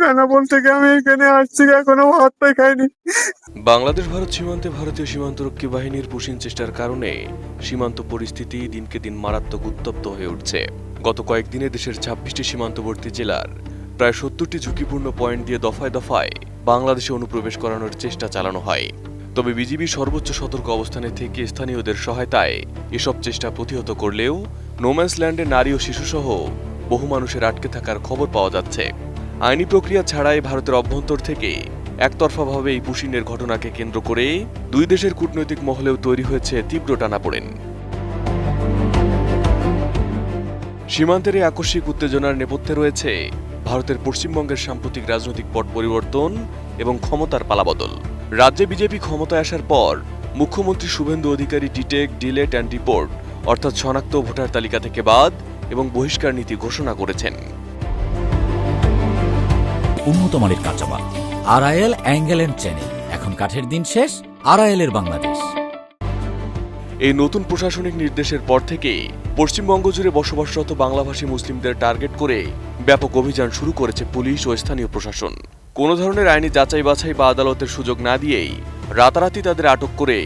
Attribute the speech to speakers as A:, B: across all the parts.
A: কেন বলতে কি আমি এখানে আসছি, এখনো ভাত পাই খাইনি।
B: বাংলাদেশ ভারত সীমান্তে ভারতীয় সীমান্তরক্ষী বাহিনীর পুশিং চেষ্টার কারণে সীমান্ত পরিস্থিতি দিনকে দিন মারাত্মক উত্তপ্ত হয়ে উঠছে। গত কয়েকদিনে দেশের ২৬টি সীমান্তবর্তী জেলার প্রায় ৭০টি ঝুঁকিপূর্ণ পয়েন্ট দিয়ে দফায় দফায় বাংলাদেশে অনুপ্রবেশ করানোর চেষ্টা চালানো হয়। তবে বিজিবি সর্বোচ্চ সতর্ক অবস্থানে থেকে স্থানীয়দের সহায়তায় এসব চেষ্টা প্রতিহত করলেও নোম্যান্স ল্যান্ডে নারী ও শিশুসহ বহু মানুষের আটকে থাকার খবর পাওয়া যাচ্ছে। আইনি প্রক্রিয়া ছাড়াই ভারতের অভ্যন্তর থেকে একতরফাভাবে এই পুশিংয়ের ঘটনাকে কেন্দ্র করে দুই দেশের কূটনৈতিক মহলেও তৈরি হয়েছে তীব্র টানাপোড়েন। সীমান্তের এই আকস্মিক উত্তেজনার নেপথ্যে রয়েছে ভারতের পশ্চিমবঙ্গের সাম্প্রতিক রাজনৈতিক পট পরিবর্তন এবং ক্ষমতার পালাবদল। রাজ্যে বিজেপি ক্ষমতায় আসার পর মুখ্যমন্ত্রী Suvendu Adhikari detect, delete and report অর্থাৎ শনাক্ত ভোটার তালিকা থেকে বাদ এবং বহিষ্কার নীতি ঘোষণা করেছেন।
C: উন্নত মানের কাঁচামাল আরআইএল অ্যাঙ্গেল এন্ড চ্যানেল, এখন কাঠের দিন শেষ, আরআইএল এর বাংলাদেশ।
B: এই নতুন প্রশাসনিক নির্দেশের পর থেকে পশ্চিমবঙ্গ জুড়ে বসবাসরত বাংলাভাষী মুসলিমদের টার্গেট করে ব্যাপক অভিযান শুরু করেছে পুলিশ ও স্থানীয় প্রশাসন। কোনো ধরনের আইনি যাচাই বাছাই বা আদালতের সুযোগ না দিয়েই রাতারাতি তাদের আটক করে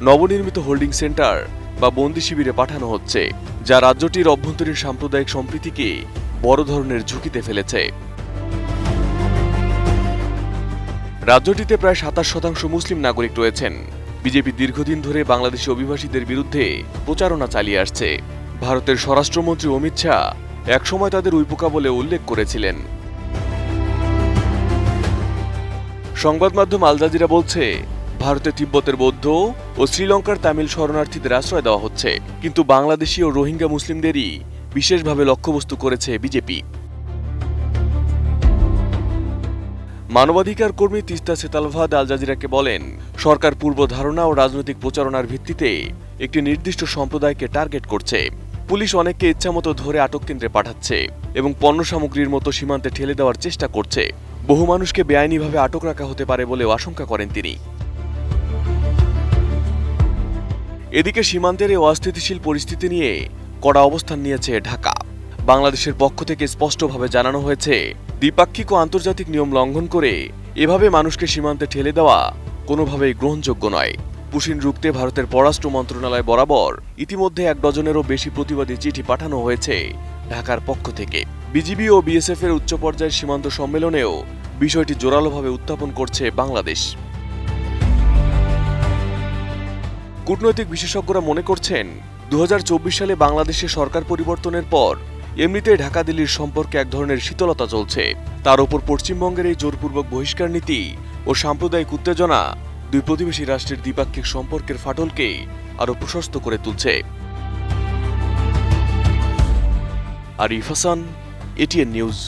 B: নবনির্মিত হোল্ডিং সেন্টার বা বন্দি শিবিরে পাঠানো হচ্ছে, যা রাজ্যটির অভ্যন্তরীণ সাম্প্রদায়িক সম্প্রীতিকে বড় ধরনের ঝুঁকিতে ফেলেছে। রাজ্যটিতে প্রায় ২৭% মুসলিম নাগরিক রয়েছেন। বিজেপি দীর্ঘদিন ধরে বাংলাদেশি অভিবাসীদের বিরুদ্ধে প্রচারণা চালিয়ে আসছে। ভারতের স্বরাষ্ট্রমন্ত্রী অমিত শাহ একসময় তাদের উইপোকা বলে উল্লেখ করেছিলেন। সংবাদ মাধ্যম আল জাজিরা বলছে, ভারতে তিব্বতের বৌদ্ধ ও শ্রীলঙ্কার তামিল শরণার্থীদের আশ্রয় দেওয়া হচ্ছে, কিন্তু বাংলাদেশি ও রোহিঙ্গা মুসলিমদেরই বিশেষভাবে লক্ষ্যবস্তু করেছে বিজেপি। মানবাধিকার কর্মী তিস্তা সেতালভাদ আল জাজিরাকে বলেন, সরকার পূর্ব ধারণা ও রাজনৈতিক প্রচারণার ভিত্তিতে একটি নির্দিষ্ট সম্প্রদায়কে টার্গেট করছে। পুলিশ অনেককে ইচ্ছামতো ধরে আটক কেন্দ্রে পাঠাচ্ছে এবং পণ্য সামগ্রীর মতো সীমান্তে ঠেলে দেওয়ার চেষ্টা করছে। বহু মানুষকে বেআইনিভাবে আটক রাখা হতে পারে বলেও আশঙ্কা করেন তিনি। এদিকে সীমান্তের এই অস্থিতিশীল পরিস্থিতি নিয়ে কড়া অবস্থান নিয়েছে ঢাকা। বাংলাদেশের পক্ষ থেকে স্পষ্টভাবে জানানো হয়েছে, দ্বিপাক্ষিক ও আন্তর্জাতিক নিয়ম লঙ্ঘন করে এভাবে মানুষকে সীমান্তে ঠেলে দেওয়া কোনোভাবেই গ্রহণযোগ্য নয়। পুশিং রুখতে ভারতের পররাষ্ট্র মন্ত্রণালয় বরাবর ইতিমধ্যে ১ ডজনেরও বেশি প্রতিবাদী চিঠি পাঠানো হয়েছে ঢাকার পক্ষ থেকে। বিজিবি ও বিএসএফ এর উচ্চ পর্যায়ের সীমান্ত সম্মেলনেও বিষয়টি জোরালোভাবে উত্থাপন করছে বাংলাদেশ। কূটনৈতিক বিশেষজ্ঞরা মনে করছেন, ২০২৪ সালে বাংলাদেশে সরকার পরিবর্তনের পর এমনিতে ঢাকা দিল্লির সম্পর্কে এক ধরনের শীতলতা চলছে। তার উপর পশ্চিমবঙ্গের এই জোরপূর্বক বহিষ্কার নীতি ও সাম্প্রদায়িক উত্তেজনা দুই প্রতিবেশী রাষ্ট্রের দ্বিপাক্ষিক সম্পর্কের ফাটলকে আরও প্রশস্ত করে তুলছে। Arif Hasan, ATN news.